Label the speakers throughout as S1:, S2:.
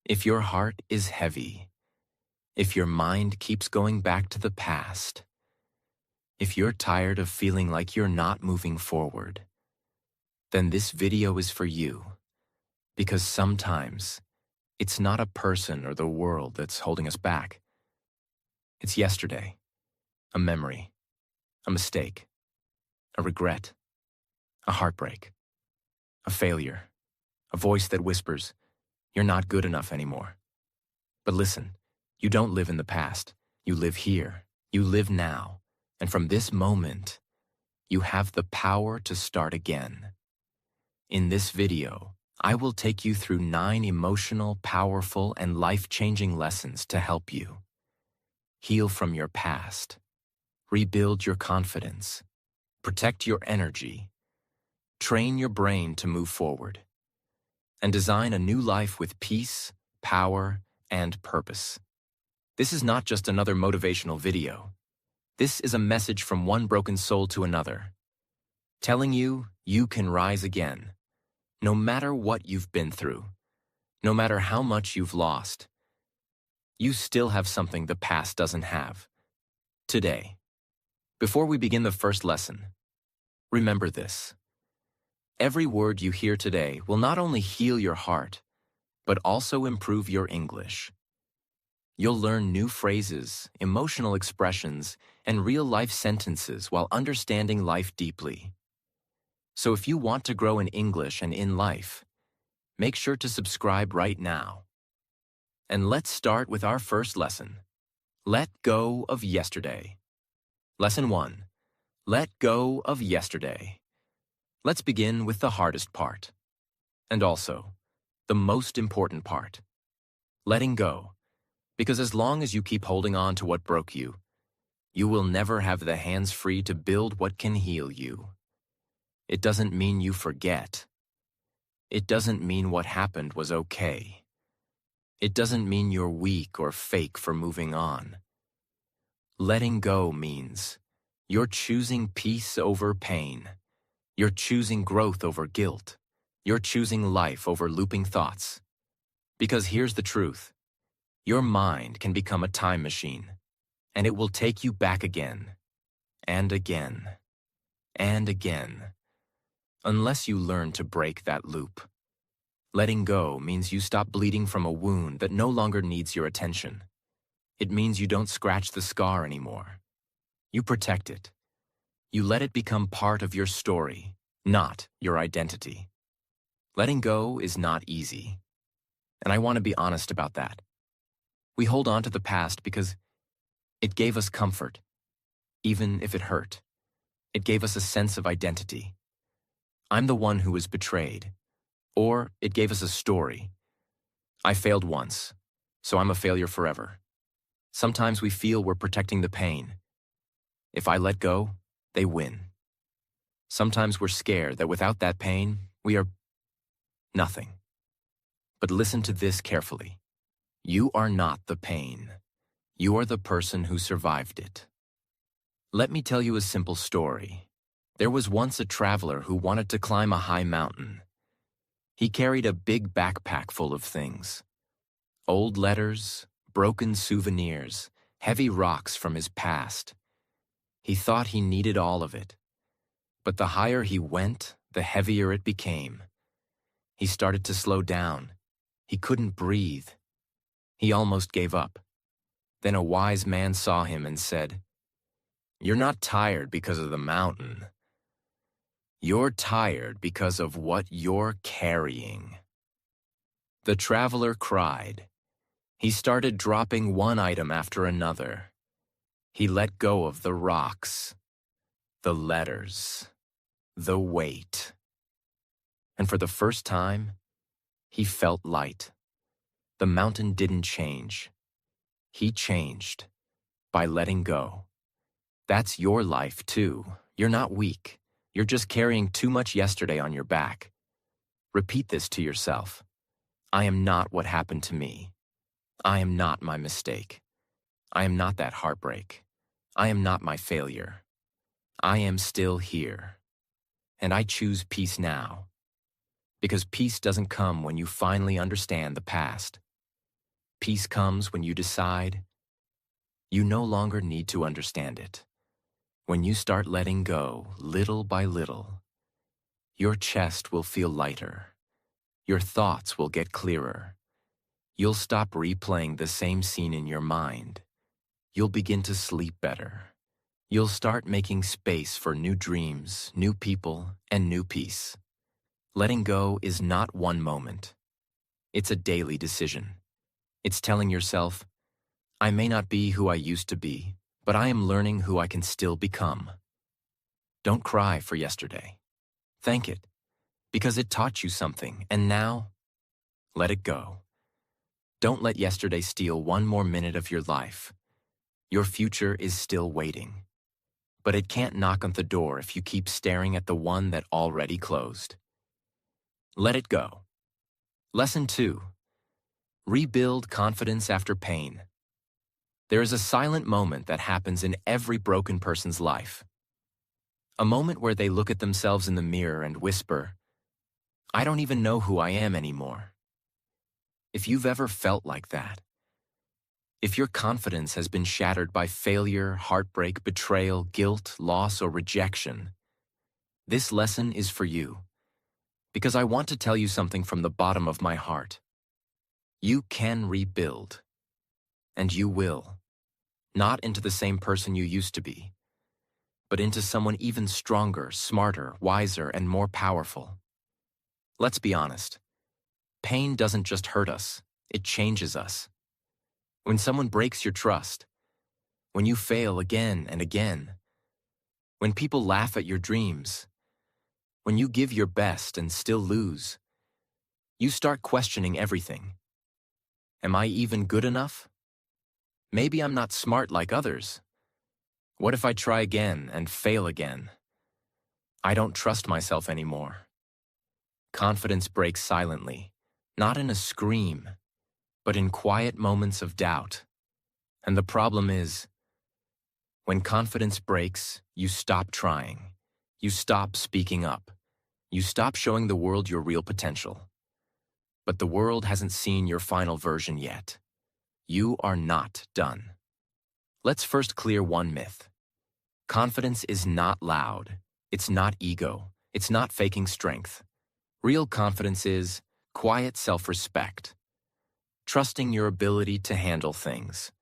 S1: If your heart is heavy, if your mind keeps going back to the past, if you're tired of feeling like you're not moving forward, then this video is for you. Because sometimes it's not a person or the world that's holding us back. It's yesterday, a memory, a mistake, a regret, a heartbreak, a failure, a voice that whispers, "You're not good enough anymore." But listen, you don't live in the past. You live here. You live now. And from this moment, you have the power to start again. In this video, I will take you through 9 emotional, powerful, and life-changing lessons to help you heal from your past, rebuild your confidence, protect your energy, train your brain to move forward, and design a new life with peace, power, and purpose. This is not just another motivational video. This is a message from one broken soul to another, telling you you can rise again, no matter what you've been through, no matter how much you've lost. You still have something the past doesn't have. Today, before we begin the first lesson, remember this. Every word you hear today will not only heal your heart, but also improve your English. You'll learn new phrases, emotional expressions, and real-life sentences while understanding life deeply. So if you want to grow in English and in life, make sure to subscribe right now. And let's start with our first lesson. Let go of yesterday. Lesson 1. Let go of yesterday. Let's begin with the hardest part. And also, the most important part. Letting go. Because as long as you keep holding on to what broke you, you will never have the hands free to build what can heal you. It doesn't mean you forget. It doesn't mean what happened was okay. It doesn't mean you're weak or fake for moving on. Letting go means you're choosing peace over pain. You're choosing growth over guilt. You're choosing life over looping thoughts. Because here's the truth. Your mind can become a time machine, and it will take you back again, and again, and again, unless you learn to break that loop. Letting go means you stop bleeding from a wound that no longer needs your attention. It means you don't scratch the scar anymore. You protect it. You let it become part of your story, not your identity. Letting go is not easy, and I want to be honest about that. We hold on to the past because it gave us comfort, even if it hurt. It gave us a sense of identity. I'm the one who was betrayed. Or it gave us a story. I failed once, so I'm a failure forever. Sometimes we feel we're protecting the pain. If I let go, they win. Sometimes we're scared that without that pain, we are nothing. But listen to this carefully. You are not the pain. You are the person who survived it. Let me tell you a simple story. There was once a traveler who wanted to climb a high mountain. He carried a big backpack full of things. Old letters, broken souvenirs, heavy rocks from his past. He thought he needed all of it. But the higher he went, the heavier it became. He started to slow down. He couldn't breathe. He almost gave up. Then a wise man saw him and said, "You're not tired because of the mountain. You're tired because of what you're carrying." The traveler cried. He started dropping one item after another. He let go of the rocks, the letters, the weight. And for the first time, he felt light. The mountain didn't change. He changed by letting go. That's your life too. You're not weak. You're just carrying too much yesterday on your back. Repeat this to yourself. I am not what happened to me. I am not my mistake. I am not that heartbreak. I am not my failure. I am still here. And I choose peace now. Because peace doesn't come when you finally understand the past. Peace comes when you decide you no longer need to understand it. When you start letting go, little by little, your chest will feel lighter. Your thoughts will get clearer. You'll stop replaying the same scene in your mind. You'll begin to sleep better. You'll start making space for new dreams, new people, and new peace. Letting go is not one moment. It's a daily decision. It's telling yourself, I may not be who I used to be, but I am learning who I can still become. Don't cry for yesterday. Thank it, because it taught you something, and now, let it go. Don't let yesterday steal one more minute of your life. Your future is still waiting. But it can't knock on the door if you keep staring at the one that already closed. Let it go. Lesson 2. Rebuild confidence after pain. There is a silent moment that happens in every broken person's life. A moment where they look at themselves in the mirror and whisper, I don't even know who I am anymore. If you've ever felt like that, if your confidence has been shattered by failure, heartbreak, betrayal, guilt, loss, or rejection, this lesson is for you, because I want to tell you something from the bottom of my heart. You can rebuild, and you will, not into the same person you used to be, but into someone even stronger, smarter, wiser, and more powerful. Let's be honest. Pain doesn't just hurt us, it changes us. When someone breaks your trust, when you fail again and again, when people laugh at your dreams, when you give your best and still lose, you start questioning everything. Am I even good enough? Maybe I'm not smart like others. What if I try again and fail again? I don't trust myself anymore. Confidence breaks silently, not in a scream, but in quiet moments of doubt. And the problem is, when confidence breaks, you stop trying. You stop speaking up. You stop showing the world your real potential. But the world hasn't seen your final version yet. You are not done. Let's first clear one myth. Confidence is not loud. It's not ego. It's not faking strength. Real confidence is quiet self-respect. Trusting your ability to handle things.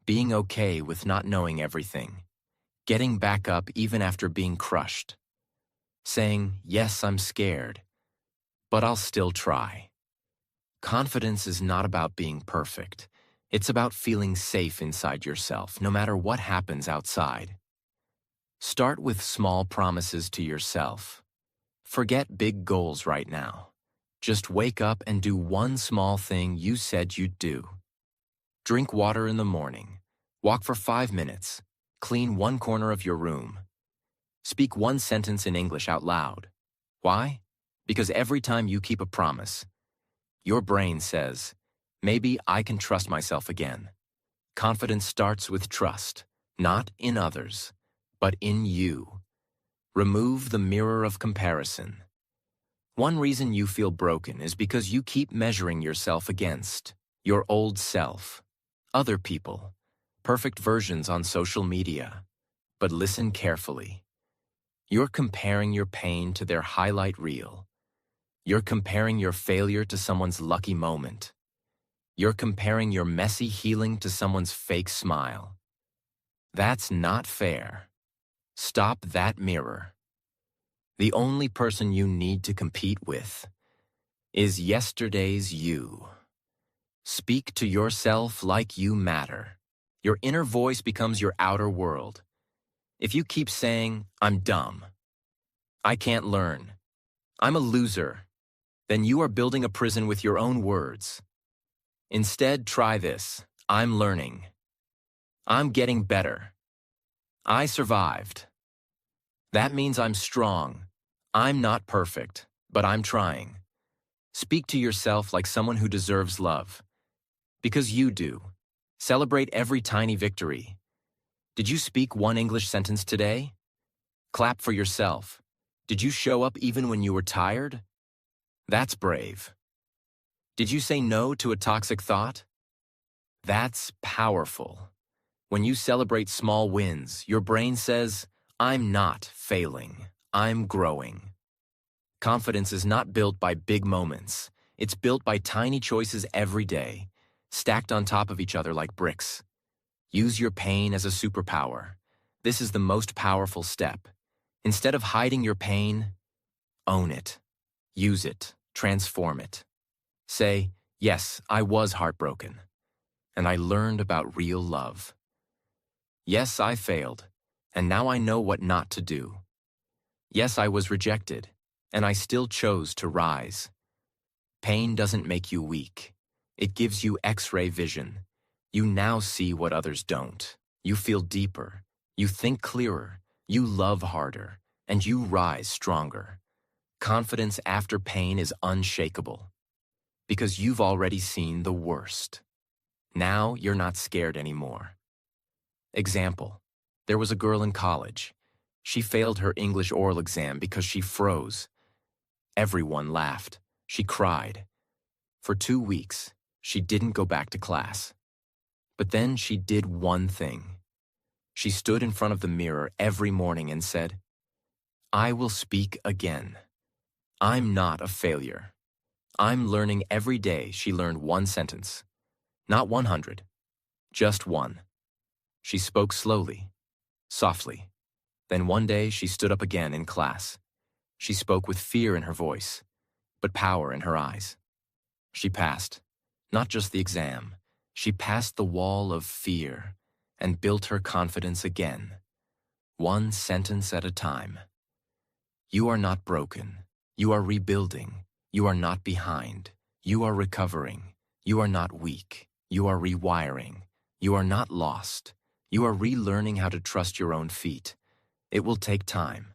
S1: Being okay with not knowing everything. Getting back up even after being crushed. Saying, yes, I'm scared, but I'll still try. Confidence is not about being perfect. It's about feeling safe inside yourself, no matter what happens outside. Start with small promises to yourself. Forget big goals right now. Just wake up and do one small thing you said you'd do. Drink water in the morning. Walk for 5 minutes. Clean one corner of your room. Speak one sentence in English out loud. Why? Because every time you keep a promise, your brain says, maybe I can trust myself again. Confidence starts with trust, not in others, but in you. Remove the mirror of comparison. One reason you feel broken is because you keep measuring yourself against your old self, other people, perfect versions on social media. But listen carefully. You're comparing your pain to their highlight reel. You're comparing your failure to someone's lucky moment. You're comparing your messy healing to someone's fake smile. That's not fair. Stop that mirror. The only person you need to compete with is yesterday's you. Speak to yourself like you matter. Your inner voice becomes your outer world. If you keep saying, I'm dumb, I can't learn, I'm a loser, then you are building a prison with your own words. Instead, try this. I'm learning. I'm getting better. I survived. That means I'm strong. I'm not perfect, but I'm trying. Speak to yourself like someone who deserves love. Because you do. Celebrate every tiny victory. Did you speak one English sentence today? Clap for yourself. Did you show up even when you were tired? That's brave. Did you say no to a toxic thought? That's powerful. When you celebrate small wins, your brain says, I'm not failing, I'm growing. Confidence is not built by big moments. It's built by tiny choices every day, stacked on top of each other like bricks. Use your pain as a superpower. This is the most powerful step. Instead of hiding your pain, own it. Use it. Transform it. Say, yes, I was heartbroken, and I learned about real love. Yes, I failed, and now I know what not to do. Yes, I was rejected, and I still chose to rise. Pain doesn't make you weak. It gives you X-ray vision. You now see what others don't. You feel deeper. You think clearer. You love harder. And you rise stronger. Confidence after pain is unshakable. Because you've already seen the worst. Now you're not scared anymore. Example. There was a girl in college. She failed her English oral exam because she froze. Everyone laughed. She cried. For 2 weeks, she didn't go back to class. But then she did one thing. She stood in front of the mirror every morning and said, I will speak again. I'm not a failure. I'm learning every day. She learned one sentence. Not 100. Just one. She spoke slowly, softly. Then one day she stood up again in class. She spoke with fear in her voice, but power in her eyes. She passed, not just the exam. She passed the wall of fear and built her confidence again, one sentence at a time. You are not broken. You are rebuilding. You are not behind. You are recovering. You are not weak. You are rewiring. You are not lost. You are relearning how to trust your own feet. It will take time,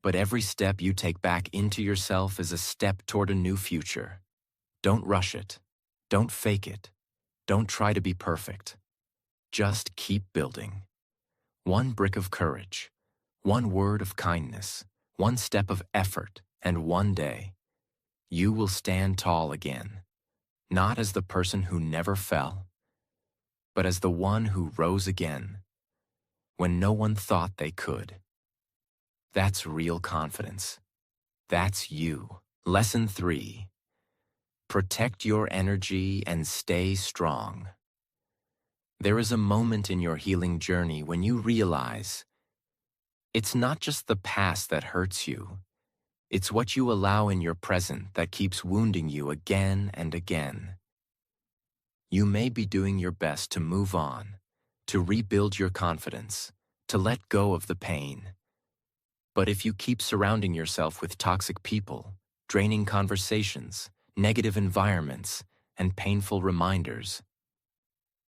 S1: but every step you take back into yourself is a step toward a new future. Don't rush it. Don't fake it. Don't try to be perfect. Just keep building. One brick of courage, one word of kindness, one step of effort, and one day, you will stand tall again, not as the person who never fell, but as the one who rose again when no one thought they could. That's real confidence. That's you. Lesson 3. Protect your energy and stay strong. There is a moment in your healing journey when you realize it's not just the past that hurts you. It's what you allow in your present that keeps wounding you again and again. You may be doing your best to move on, to rebuild your confidence, to let go of the pain. But if you keep surrounding yourself with toxic people, draining conversations, negative environments, and painful reminders,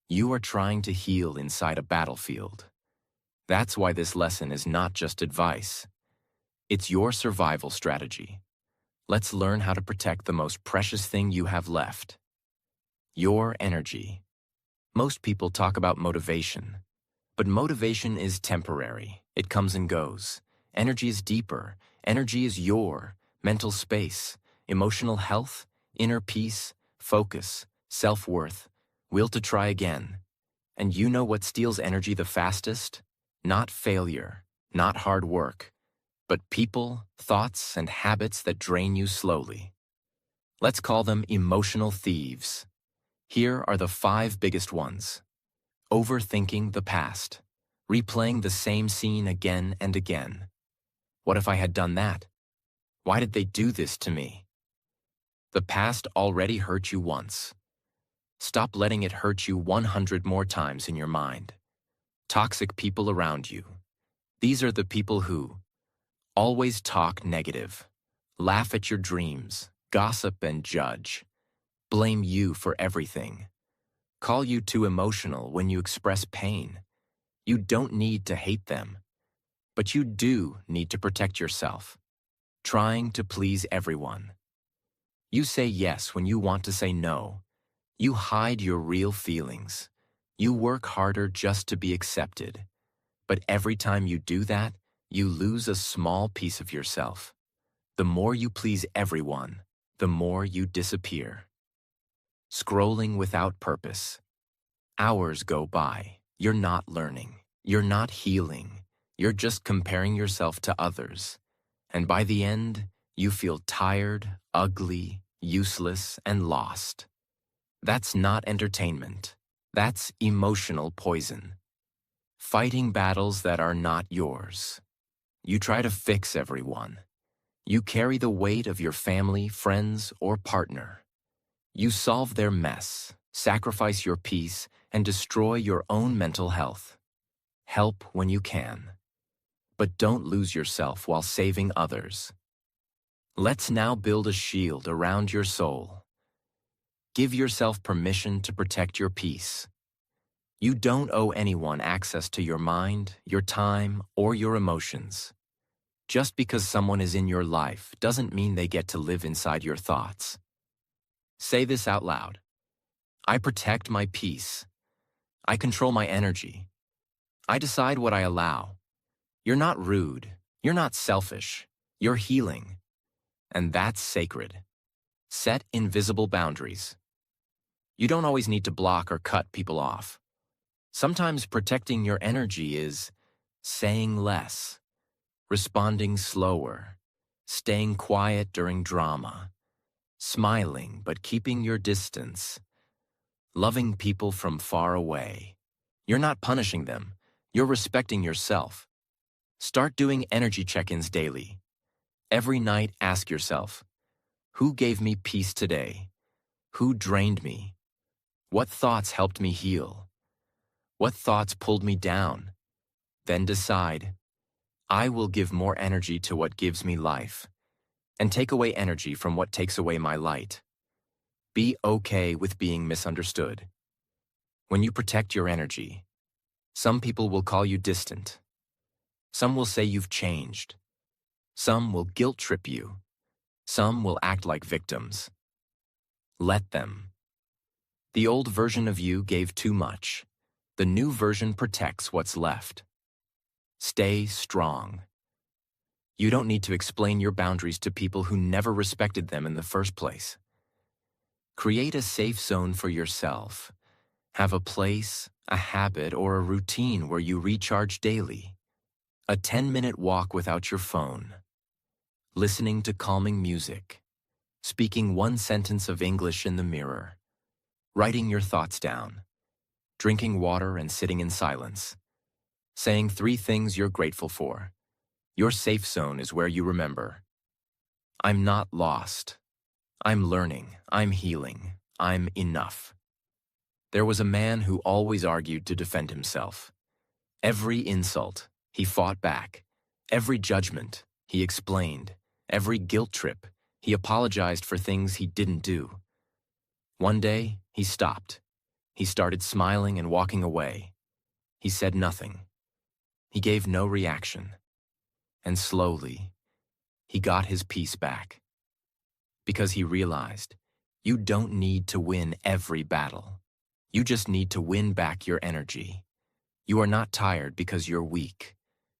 S1: you are trying to heal inside a battlefield. That's why this lesson is not just advice. It's your survival strategy. Let's learn how to protect the most precious thing you have left. Your energy. Most people talk about motivation, but motivation is temporary. It comes and goes. Energy is deeper. Energy is your mental space, emotional health, inner peace, focus, self-worth, will to try again. And you know what steals energy the fastest? Not failure, not hard work, but people, thoughts, and habits that drain you slowly. Let's call them emotional thieves. Here are the 5 biggest ones. Overthinking the past. Replaying the same scene again and again. What if I had done that? Why did they do this to me? The past already hurt you once. Stop letting it hurt you 100 more times in your mind. Toxic people around you. These are the people who always talk negative, laugh at your dreams, gossip and judge, blame you for everything, call you too emotional when you express pain. You don't need to hate them, but you do need to protect yourself, trying to please everyone. You say yes when you want to say no. You hide your real feelings. You work harder just to be accepted. But every time you do that, you lose a small piece of yourself. The more you please everyone, the more you disappear. Scrolling without purpose. Hours go by. You're not learning. You're not healing. You're just comparing yourself to others. And by the end, you feel tired, ugly, useless, and lost. That's not entertainment. That's emotional poison. Fighting battles that are not yours. You try to fix everyone. You carry the weight of your family, friends, or partner. You solve their mess, sacrifice your peace, and destroy your own mental health. Help when you can. But don't lose yourself while saving others. Let's now build a shield around your soul. Give yourself permission to protect your peace. You don't owe anyone access to your mind, your time, or your emotions. Just because someone is in your life doesn't mean they get to live inside your thoughts. Say this out loud. I protect my peace. I control my energy. I decide what I allow. You're not rude. You're not selfish. You're healing. And that's sacred. Set invisible boundaries. You don't always need to block or cut people off. Sometimes protecting your energy is saying less, responding slower, staying quiet during drama, smiling but keeping your distance, loving people from far away. You're not punishing them. You're respecting yourself. Start doing energy check-ins daily. Every night, ask yourself, who gave me peace today? Who drained me? What thoughts helped me heal? What thoughts pulled me down? Then decide, I will give more energy to what gives me life, and take away energy from what takes away my light. Be okay with being misunderstood. When you protect your energy, some people will call you distant. Some will say you've changed. Some will guilt trip you. Some will act like victims. Let them. The old version of you gave too much. The new version protects what's left. Stay strong. You don't need to explain your boundaries to people who never respected them in the first place. Create a safe zone for yourself. Have a place, a habit, or a routine where you recharge daily. A 10-minute walk without your phone. Listening to calming music. Speaking one sentence of English in the mirror. Writing your thoughts down. Drinking water and sitting in silence. Saying 3 things you're grateful for. Your safe zone is where you remember. I'm not lost. I'm learning. I'm healing. I'm enough. There was a man who always argued to defend himself. Every insult, he fought back. Every judgment, he explained. Every guilt trip, he apologized for things he didn't do. One day, he stopped. He started smiling and walking away. He said nothing. He gave no reaction. And slowly, he got his peace back. Because he realized, you don't need to win every battle. You just need to win back your energy. You are not tired because you're weak.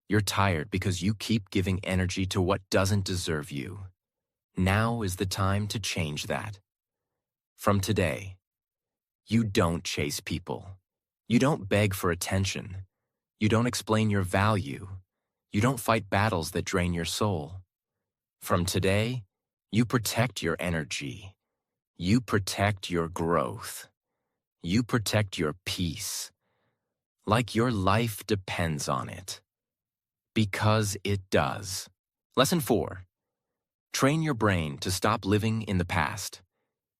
S1: You're tired because you keep giving energy to what doesn't deserve you. Now is the time to change that. From today, you don't chase people. You don't beg for attention. You don't explain your value. You don't fight battles that drain your soul. From today, you protect your energy. You protect your growth. You protect your peace. Like your life depends on it. Because it does. Lesson 4. Train your brain to stop living in the past.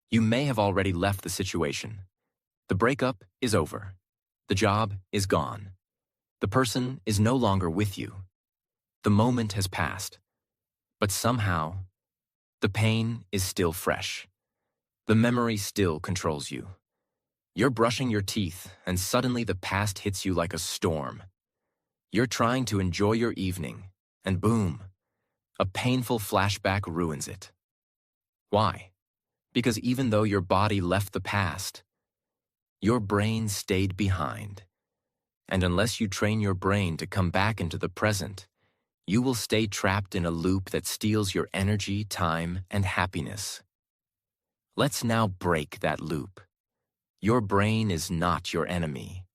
S1: You may have already left the situation. The breakup is over. The job is gone. The person is no longer with you. The moment has passed. But somehow, the pain is still fresh. The memory still controls you. You're brushing your teeth, and suddenly the past hits you like a storm. You're trying to enjoy your evening, and boom, a painful flashback ruins it. Why? Because even though your body left the past, your brain stayed behind. And unless you train your brain to come back into the present, you will stay trapped in a loop that steals your energy, time, and happiness. Let's now break that loop. Your brain is not your enemy.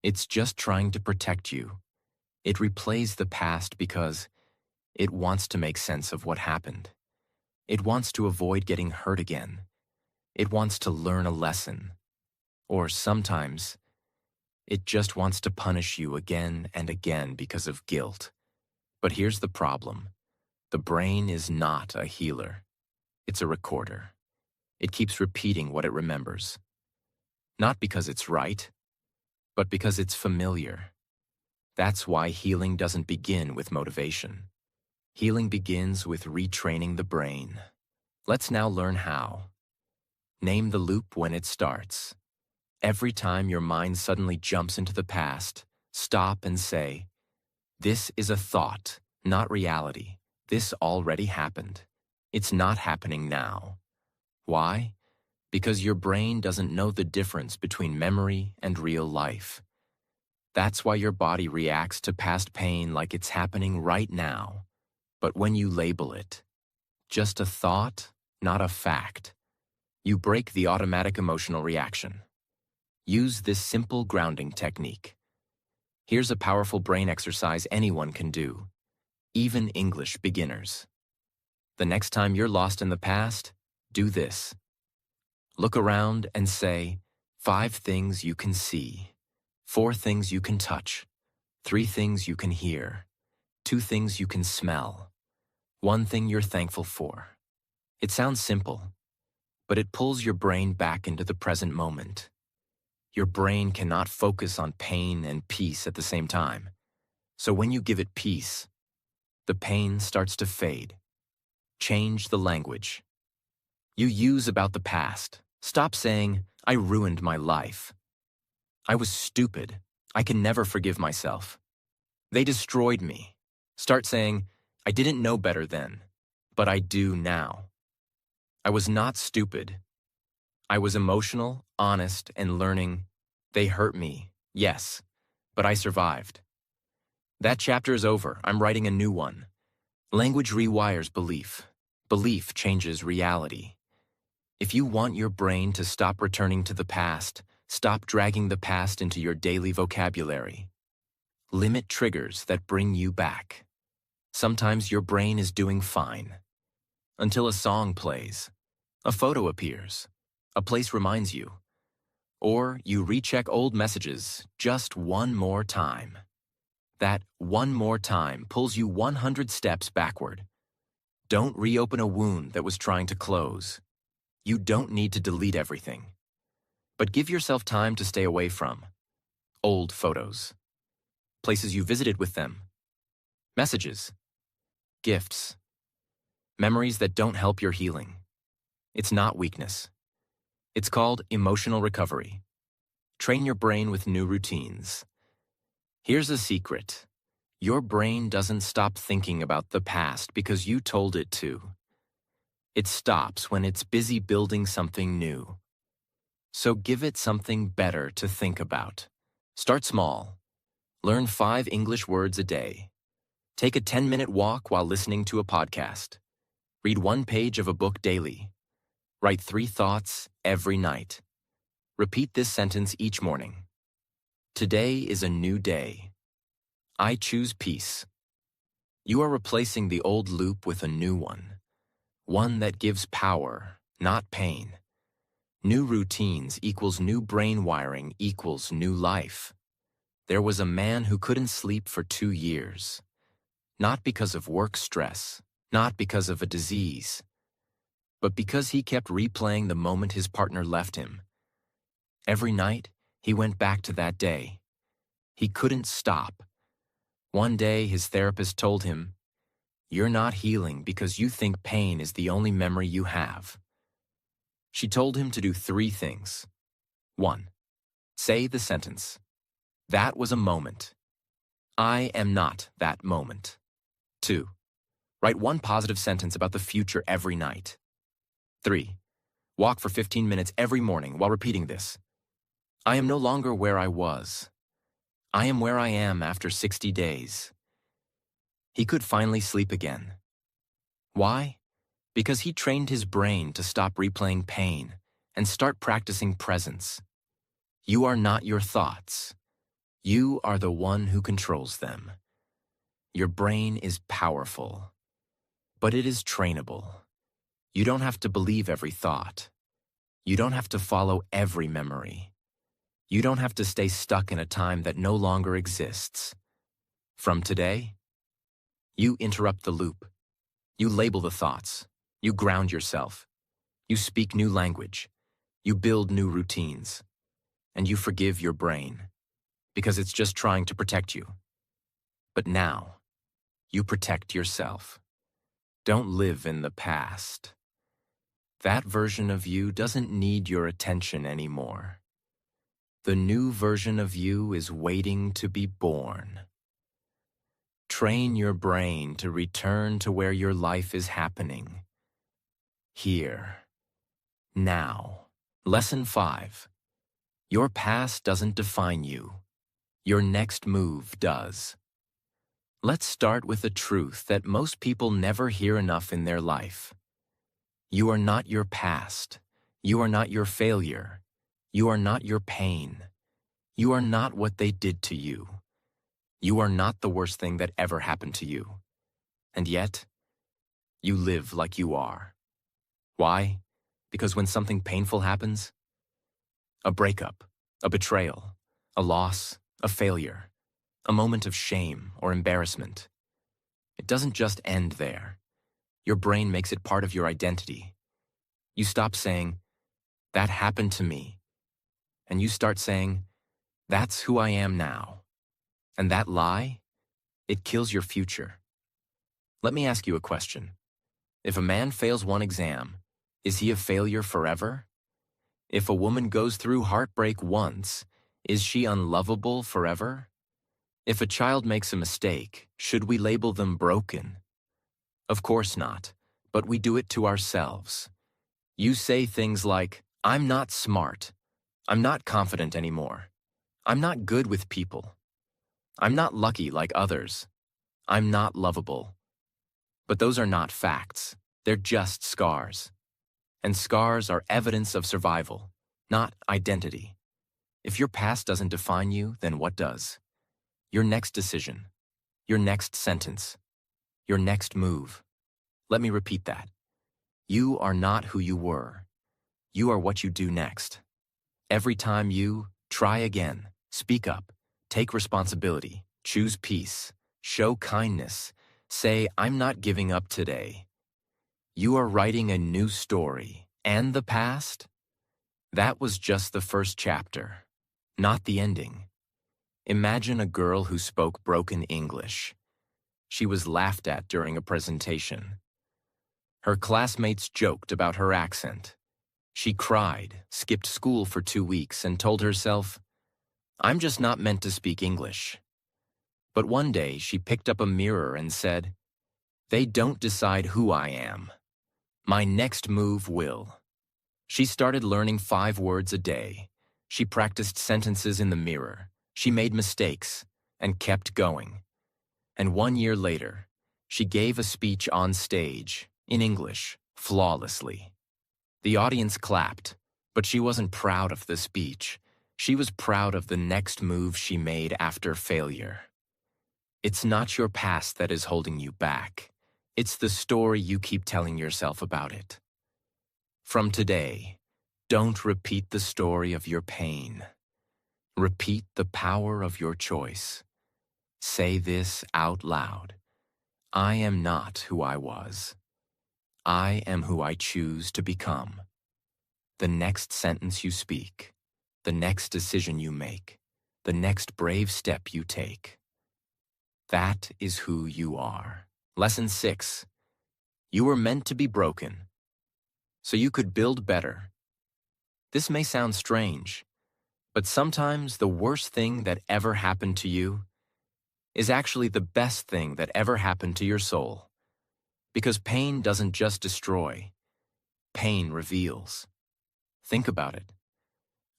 S1: It's just trying to protect you. It replays the past because it wants to make sense of what happened. It wants to avoid getting hurt again. It wants to learn a lesson. Or sometimes, it just wants to punish you again and again because of guilt. But here's the problem. The brain is not a healer. It's a recorder. It keeps repeating what it remembers. Not because it's right, but because it's familiar. That's why healing doesn't begin with motivation. Healing begins with retraining the brain. Let's now learn how. Name the loop when it starts. Every time your mind suddenly jumps into the past, stop and say, "This is a thought, not reality. This already happened. It's not happening now." Why? Because your brain doesn't know the difference between memory and real life. That's why your body reacts to past pain like it's happening right now. But when you label it, just a thought, not a fact, you break the automatic emotional reaction. Use this simple grounding technique. Here's a powerful brain exercise anyone can do, even English beginners. The next time you're lost in the past, do this. Look around and say, 5 things you can see, 4 things you can touch, 3 things you can hear, 2 things you can smell, 1 thing you're thankful for. It sounds simple, but it pulls your brain back into the present moment. Your brain cannot focus on pain and peace at the same time. So when you give it peace, the pain starts to fade. Change the language. You use about the past. Stop saying, "I ruined my life." "I was stupid. I can never forgive myself." "They destroyed me." Start saying, "I didn't know better then, but I do now." "I was not stupid. I was emotional, honest, and learning. They hurt me, yes, but I survived. That chapter is over. I'm writing a new one." Language rewires belief. Belief changes reality. If you want your brain to stop returning to the past, stop dragging the past into your daily vocabulary. Limit triggers that bring you back. Sometimes your brain is doing fine. Until a song plays, a photo appears, a place reminds you, or you recheck old messages just one more time. That one more time pulls you 100 steps backward. Don't reopen a wound that was trying to close. You don't need to delete everything. But give yourself time to stay away from old photos, places you visited with them, messages, gifts, memories that don't help your healing. It's not weakness. It's called emotional recovery. Train your brain with new routines. Here's a secret. Your brain doesn't stop thinking about the past because you told it to. It stops when it's busy building something new. So give it something better to think about. Start small. Learn 5 English words a day. Take a 10-minute walk while listening to a podcast. Read 1 page of a book daily. Write 3 thoughts every night. Repeat this sentence each morning. Today is a new day. I choose peace. You are replacing the old loop with a new one. One that gives power, not pain. New routines equals new brain wiring equals new life. There was a man who couldn't sleep for 2 years. Not because of work stress, not because of a disease, but because he kept replaying the moment his partner left him. Every night, he went back to that day. He couldn't stop. One day, his therapist told him, "You're not healing because you think pain is the only memory you have." She told him to do 3 things. 1. Say the sentence, "That was a moment. I am not that moment." 2. Write 1 positive sentence about the future every night. 3. Walk for 15 minutes every morning while repeating this. I am no longer where I was. I am where I am after 60 days. He could finally sleep again. Why? Because he trained his brain to stop replaying pain and start practicing presence. You are not your thoughts. You are the one who controls them. Your brain is powerful, but it is trainable. You don't have to believe every thought. You don't have to follow every memory. You don't have to stay stuck in a time that no longer exists. From today, you interrupt the loop. You label the thoughts. You ground yourself. You speak new language. You build new routines. And you forgive your brain, because it's just trying to protect you. But now, you protect yourself. Don't live in the past. That version of you doesn't need your attention anymore. The new version of you is waiting to be born. Train your brain to return to where your life is happening. Here. Now. Lesson 5. Your past doesn't define you. Your next move does. Let's start with a truth that most people never hear enough in their life. You are not your past. You are not your failure. You are not your pain. You are not what they did to you. You are not the worst thing that ever happened to you. And yet, you live like you are. Why? Because when something painful happens, a breakup, a betrayal, a loss, a failure, a moment of shame or embarrassment, it doesn't just end there. Your brain makes it part of your identity. You stop saying, "That happened to me," and you start saying, "That's who I am now." And that lie, it kills your future. Let me ask you a question. If a man fails one exam, is he a failure forever? If a woman goes through heartbreak once, is she unlovable forever? If a child makes a mistake, should we label them broken? Of course not, but we do it to ourselves. You say things like, "I'm not smart. I'm not confident anymore. I'm not good with people. I'm not lucky like others. I'm not lovable." But those are not facts. They're just scars. And scars are evidence of survival, not identity. If your past doesn't define you, then what does? Your next decision, your next sentence, your next move. Let me repeat that. You are not who you were. You are what you do next. Every time you try again, speak up, take responsibility, choose peace, show kindness, say, "I'm not giving up today," you are writing a new story. And the past? That was just the first chapter, not the ending. Imagine a girl who spoke broken English. She was laughed at during a presentation. Her classmates joked about her accent. She cried, skipped school for 2 weeks, and told herself, "I'm just not meant to speak English." But one day she picked up a mirror and said, "They don't decide who I am. My next move will." She started learning 5 words a day. She practiced sentences in the mirror. She made mistakes and kept going. And 1 year later, she gave a speech on stage, in English, flawlessly. The audience clapped, but she wasn't proud of the speech. She was proud of the next move she made after failure. It's not your past that is holding you back. It's the story you keep telling yourself about it. From today, don't repeat the story of your pain. Repeat the power of your choice. Say this out loud. I am not who I was. I am who I choose to become. The next sentence you speak, the next decision you make, the next brave step you take. That is who you are. Lesson 6. You were meant to be broken, so you could build better. This may sound strange, but sometimes the worst thing that ever happened to you is actually the best thing that ever happened to your soul. Because pain doesn't just destroy, pain reveals. Think about it.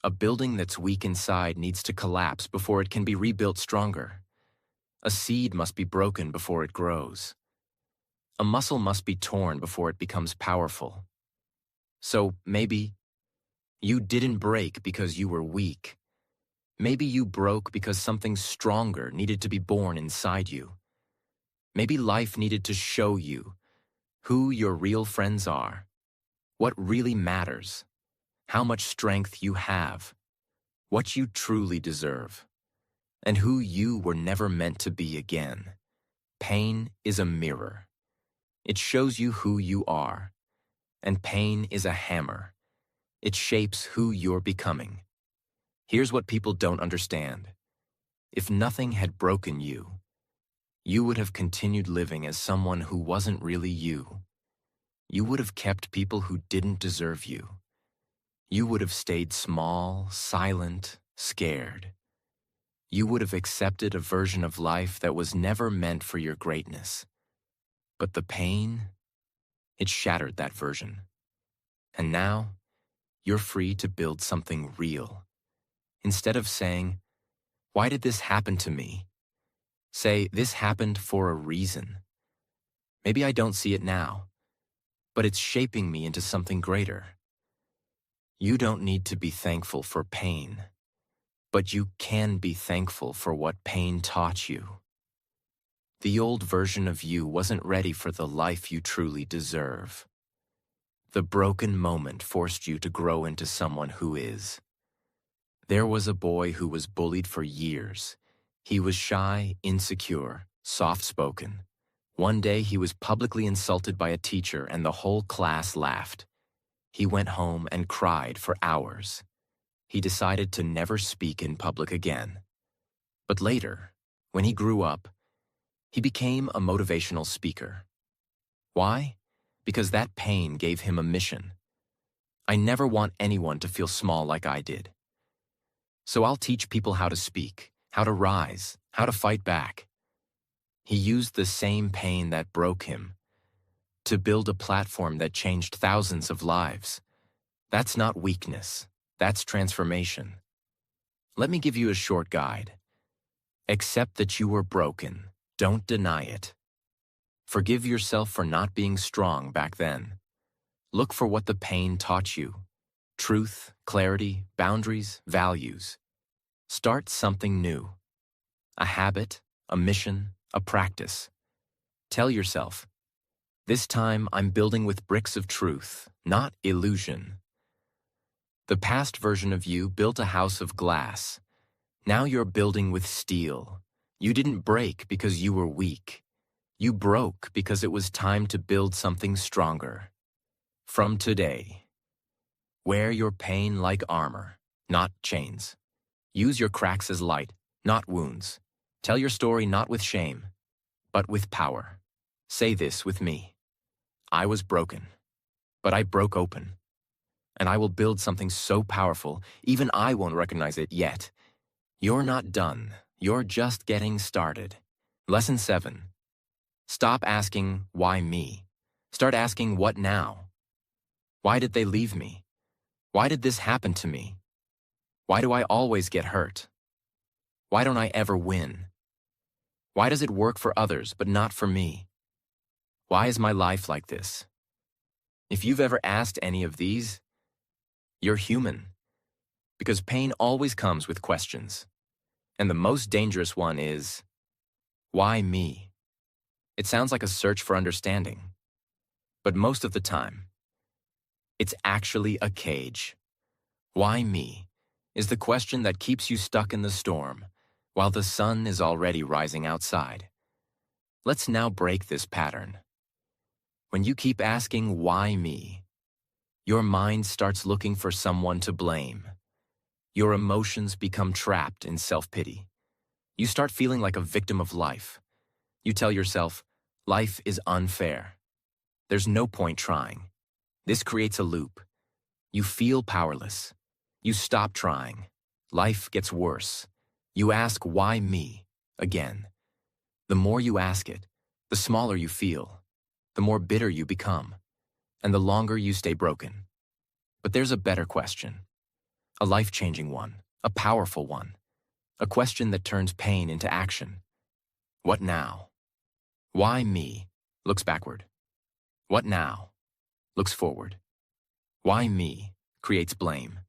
S1: A building that's weak inside needs to collapse before it can be rebuilt stronger. A seed must be broken before it grows. A muscle must be torn before it becomes powerful. So maybe you didn't break because you were weak. Maybe you broke because something stronger needed to be born inside you. Maybe life needed to show you who your real friends are, what really matters, how much strength you have, what you truly deserve, and who you were never meant to be again. Pain is a mirror. It shows you who you are, and pain is a hammer. It shapes who you're becoming. Here's what people don't understand. If nothing had broken you, you would have continued living as someone who wasn't really you. You would have kept people who didn't deserve you. You would have stayed small, silent, scared. You would have accepted a version of life that was never meant for your greatness. But the pain, it shattered that version. And now, you're free to build something real. Instead of saying, "Why did this happen to me?" say, "This happened for a reason. Maybe I don't see it now, but it's shaping me into something greater." You don't need to be thankful for pain, but you can be thankful for what pain taught you. The old version of you wasn't ready for the life you truly deserve. The broken moment forced you to grow into someone who is. There was a boy who was bullied for years. He was shy, insecure, soft-spoken. One day he was publicly insulted by a teacher and the whole class laughed. He went home and cried for hours. He decided to never speak in public again. But later, when he grew up, he became a motivational speaker. Why? Because that pain gave him a mission. I never want anyone to feel small like I did. So I'll teach people how to speak, how to rise, how to fight back. He used the same pain that broke him to build a platform that changed thousands of lives. That's not weakness. That's transformation. Let me give you a short guide. Accept that you were broken. Don't deny it. Forgive yourself for not being strong back then. Look for what the pain taught you. Truth, clarity, boundaries, values. Start something new. A habit, a mission, a practice. Tell yourself, this time I'm building with bricks of truth, not illusion. The past version of you built a house of glass. Now you're building with steel. You didn't break because you were weak. You broke because it was time to build something stronger. From today, wear your pain like armor, not chains. Use your cracks as light, not wounds. Tell your story not with shame, but with power. Say this with me. I was broken, but I broke open. And I will build something so powerful, even I won't recognize it yet. You're not done. You're just getting started. Lesson 7. Stop asking, why me? Start asking, what now? Why did they leave me? Why did this happen to me? Why do I always get hurt? Why don't I ever win? Why does it work for others but not for me? Why is my life like this? If you've ever asked any of these, you're human. Because pain always comes with questions. And the most dangerous one is, why me? It sounds like a search for understanding. But most of the time, it's actually a cage. Why me is the question that keeps you stuck in the storm while the sun is already rising outside. Let's now break this pattern. When you keep asking, why me? Your mind starts looking for someone to blame. Your emotions become trapped in self-pity. You start feeling like a victim of life. You tell yourself, life is unfair. There's no point trying. This creates a loop. You feel powerless. You stop trying. Life gets worse. You ask, why me? Again. The more you ask it, the smaller you feel, the more bitter you become, and the longer you stay broken. But there's a better question. A life-changing one. A powerful one. A question that turns pain into action. What now? Why me? Looks backward. What now? Looks forward. Why me? Creates blame.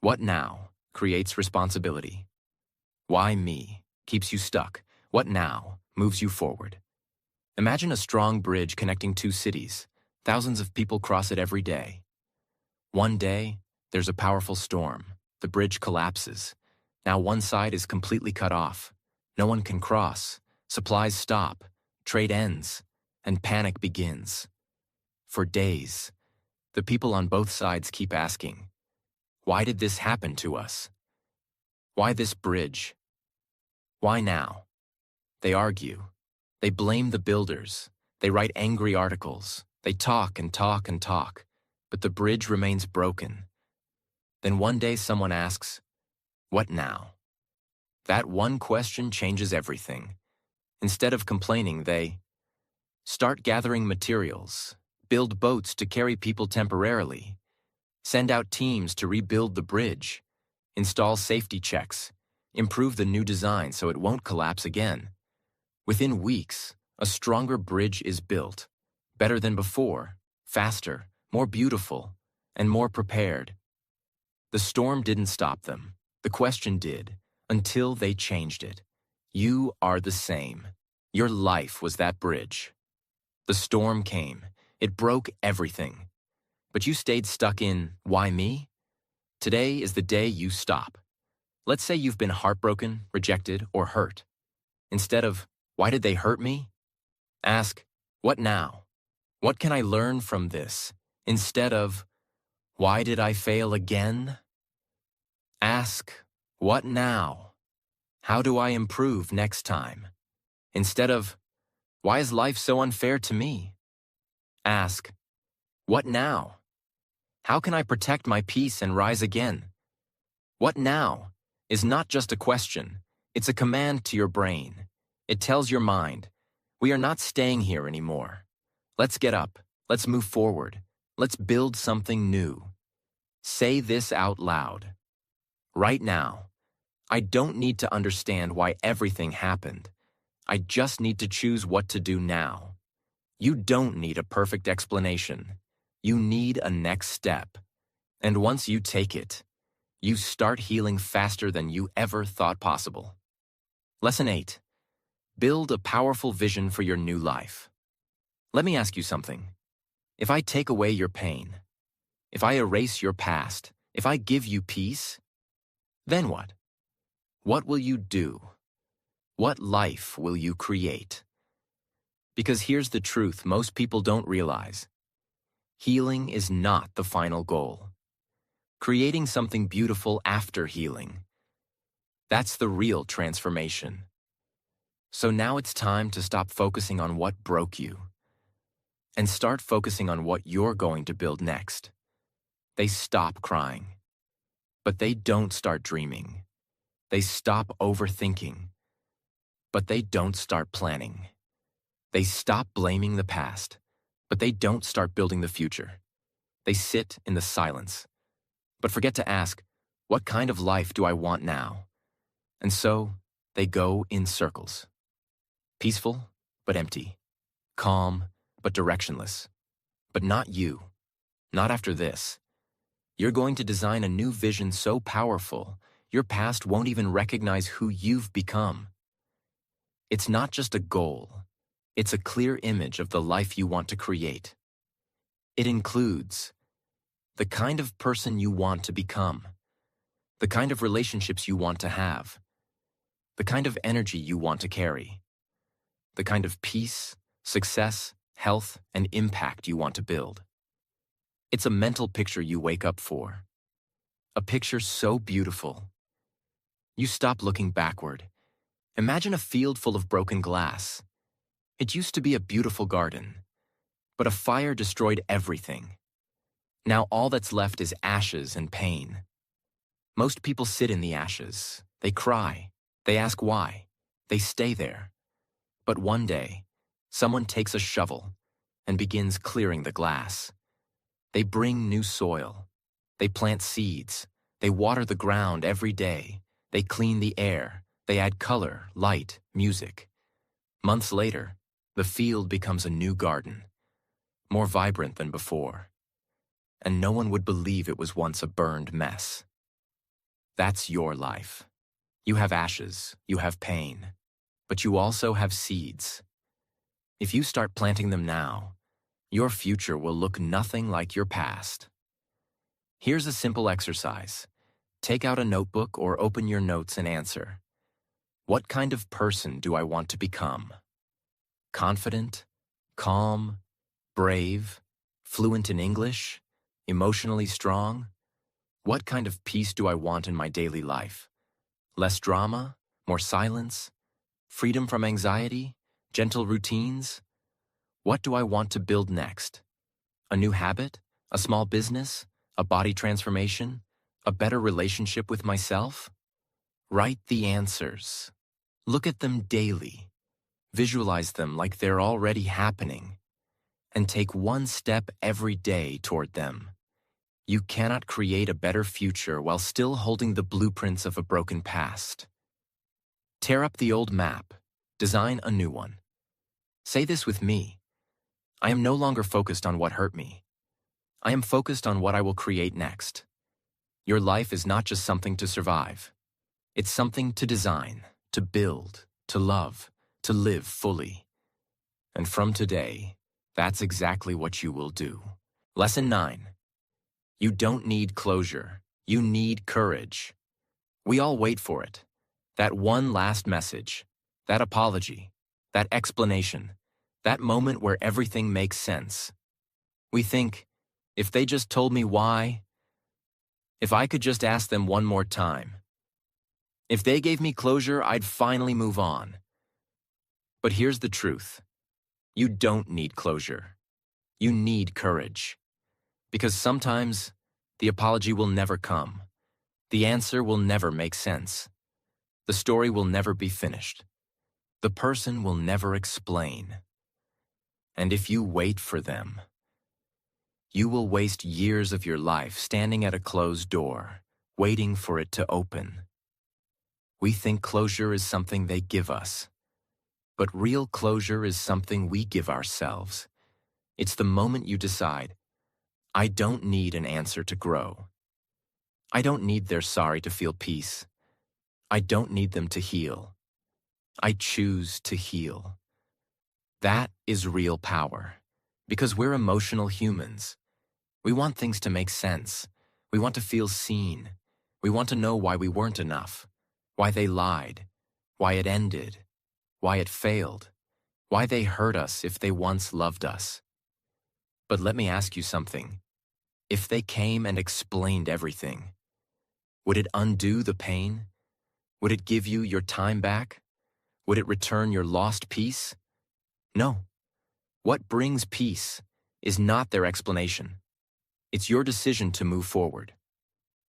S1: What now? creates responsibility. Why me keeps you stuck. What now moves you forward. Imagine a strong bridge connecting two cities. Thousands of people cross it every day. One day, there's a powerful storm. The bridge collapses. Now one side is completely cut off. No one can cross. Supplies stop. Trade ends. And panic begins. For days, the people on both sides keep asking, why did this happen to us? Why this bridge? Why now? They argue. They blame the builders. They write angry articles. They talk and talk and talk. But the bridge remains broken. Then one day someone asks, what now? That one question changes everything. Instead of complaining, they start gathering materials, build boats to carry people temporarily, send out teams to rebuild the bridge, install safety checks, improve the new design so it won't collapse again. Within weeks, a stronger bridge is built, better than before, faster, more beautiful, and more prepared. The storm didn't stop them. The question did, until they changed it. You are the same. Your life was that bridge. The storm came. It broke everything. But you stayed stuck in, why me? Today is the day you stop. Let's say you've been heartbroken, rejected, or hurt. Instead of, why did they hurt me? Ask, what now? What can I learn from this? Instead of, why did I fail again? Ask, what now? How do I improve next time? Instead of, why is life so unfair to me? Ask, what now? How can I protect my peace and rise again? What now is not just a question, it's a command to your brain. It tells your mind, we are not staying here anymore. Let's get up, let's move forward, let's build something new. Say this out loud. Right now, I don't need to understand why everything happened. I just need to choose what to do now. You don't need a perfect explanation. You need a next step. And once you take it, you start healing faster than you ever thought possible. Lesson 8. Build a powerful vision for your new life. Let me ask you something. If I take away your pain, if I erase your past, if I give you peace, then what? What will you do? What life will you create? Because here's the truth most people don't realize. Healing is not the final goal. Creating something beautiful after healing. That's the real transformation. So now it's time to stop focusing on what broke you and start focusing on what you're going to build next. They stop crying, but they don't start dreaming. They stop overthinking, but they don't start planning. They stop blaming the past, but they don't start building the future. They sit in the silence, but forget to ask, what kind of life do I want now? And so, they go in circles. Peaceful, but empty. Calm, but directionless. But not you. Not after this. You're going to design a new vision so powerful, your past won't even recognize who you've become. It's not just a goal. It's a clear image of the life you want to create. It includes the kind of person you want to become, the kind of relationships you want to have, the kind of energy you want to carry, the kind of peace, success, health, and impact you want to build. It's a mental picture you wake up for. A picture so beautiful. You stop looking backward. Imagine a field full of broken glass. It used to be a beautiful garden, but a fire destroyed everything. Now all that's left is ashes and pain. Most people sit in the ashes. They cry. They ask why. They stay there. But one day, someone takes a shovel and begins clearing the glass. They bring new soil. They plant seeds. They water the ground every day. They clean the air. They add color, light, music. Months later, the field becomes a new garden, more vibrant than before. And no one would believe it was once a burned mess. That's your life. You have ashes, you have pain, but you also have seeds. If you start planting them now, your future will look nothing like your past. Here's a simple exercise. Take out a notebook or open your notes and answer. What kind of person do I want to become? Confident, calm, brave, fluent in English, emotionally strong? What kind of peace do I want in my daily life? Less drama, more silence, freedom from anxiety, gentle routines? What do I want to build next? A new habit? A small business? A body transformation? A better relationship with myself? Write the answers. Look at them daily. Visualize them like they're already happening. And take one step every day toward them. You cannot create a better future while still holding the blueprints of a broken past. Tear up the old map. Design a new one. Say this with me. I am no longer focused on what hurt me. I am focused on what I will create next. Your life is not just something to survive. It's something to design, to build, to love, to live fully. And from today, that's exactly what you will do. Lesson 9. You don't need closure. You need courage. We all wait for it. That one last message, that apology, that explanation, that moment where everything makes sense. We think, if they just told me why, if I could just ask them one more time, if they gave me closure, I'd finally move on. But here's the truth. You don't need closure. You need courage. Because sometimes the apology will never come. The answer will never make sense. The story will never be finished. The person will never explain. And if you wait for them, you will waste years of your life standing at a closed door, waiting for it to open. We think closure is something they give us. But real closure is something we give ourselves. It's the moment you decide, I don't need an answer to grow. I don't need their sorry to feel peace. I don't need them to heal. I choose to heal. That is real power, because we're emotional humans. We want things to make sense. We want to feel seen. We want to know why we weren't enough, why they lied, why it ended, why it failed, why they hurt us if they once loved us. But let me ask you something. If they came and explained everything, would it undo the pain? Would it give you your time back? Would it return your lost peace? No. What brings peace is not their explanation. It's your decision to move forward.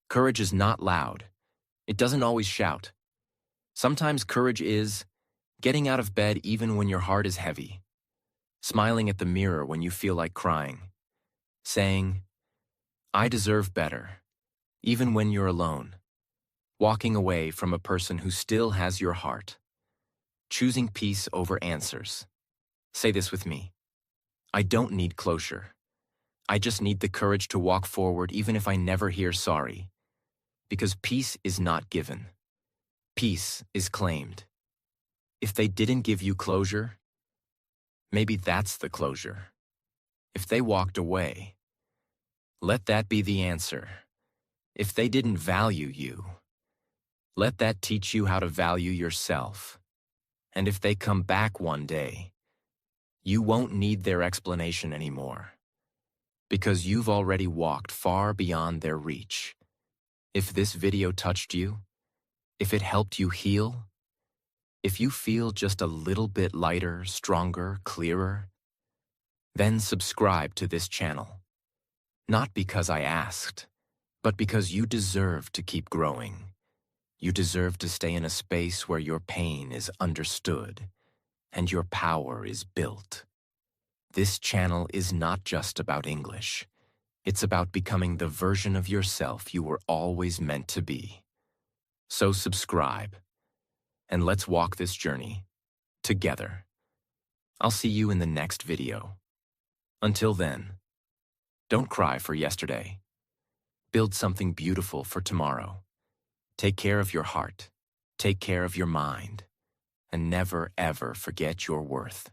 S1: Courage is not loud. It doesn't always shout. Sometimes courage is getting out of bed even when your heart is heavy, smiling at the mirror when you feel like crying, saying, I deserve better, even when you're alone, walking away from a person who still has your heart, choosing peace over answers. Say this with me. I don't need closure. I just need the courage to walk forward even if I never hear sorry. Because peace is not given. Peace is claimed. If they didn't give you closure, maybe that's the closure. If they walked away, let that be the answer. If they didn't value you, let that teach you how to value yourself. And if they come back one day, you won't need their explanation anymore, because you've already walked far beyond their reach. If this video touched you, if it helped you heal, if you feel just a little bit lighter, stronger, clearer, then subscribe to this channel. Not because I asked, but because you deserve to keep growing. You deserve to stay in a space where your pain is understood and your power is built. This channel is not just about English. It's about becoming the version of yourself you were always meant to be. So subscribe, and let's walk this journey together. I'll see you in the next video. Until then, don't cry for yesterday. Build something beautiful for tomorrow. Take care of your heart. Take care of your mind. And never, ever forget your worth.